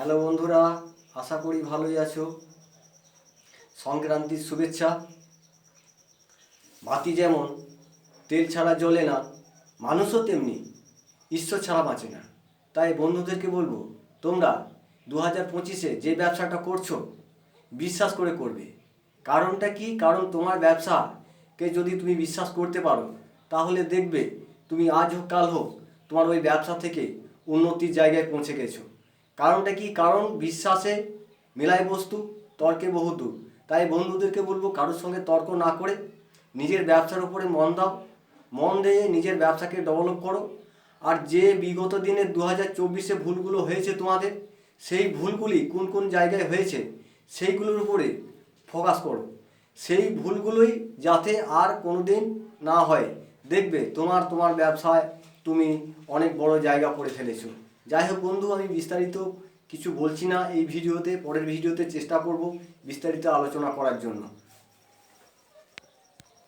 Hello বন্ধুরা, আশা করি ভালোই আছো। সংক্রান্তির শুভেচ্ছা। বাতি যেমন তেল ছাড়া জ্বলে না, মানুষও তেমনি ঈশ্বর ছাড়া বাঁচে না। তাই বন্ধুদেরকে বলবো, তোমরা 2025-এ যে ব্যবসাটা করছো বিশ্বাস করে করবে। কারণটা কি? কারণ তোমার ব্যবসাকে যদি তুমি বিশ্বাস করতে পারো, তাহলে দেখবে তুমি আজ হোক কাল হোক তোমার ওই ব্যবসা থেকে উন্নতির জায়গায় পৌঁছে গেছো। কারণটা কি? কারণ বিশ্বাসে মেলায় বস্তু, তর্কে বহুদূর। তাই বন্ধুদেরকে বলবো, কারোর সঙ্গে তর্ক না করে নিজের ব্যবসার উপরে মন দাও, মন দিয়ে নিজের ব্যবসাকে ডেভেলপ করো। আর যে বিগত দিনে 2024-এ ভুলগুলো হয়েছে তোমাদের, সেই ভুলগুলি কোন কোন জায়গায় হয়েছে সেইগুলোর উপরে ফোকাস করো। সেই ভুলগুলোই যাতে আর কোনো দিন না হয়, দেখবে তোমার ব্যবসায় তুমি অনেক বড় জায়গা করে ফেলেছো। যাই হোক বন্ধু, আমি বিস্তারিত কিছু বলছি না এই ভিডিওতে, পরের ভিডিওতে চেষ্টা করব বিস্তারিত আলোচনা করার জন্য।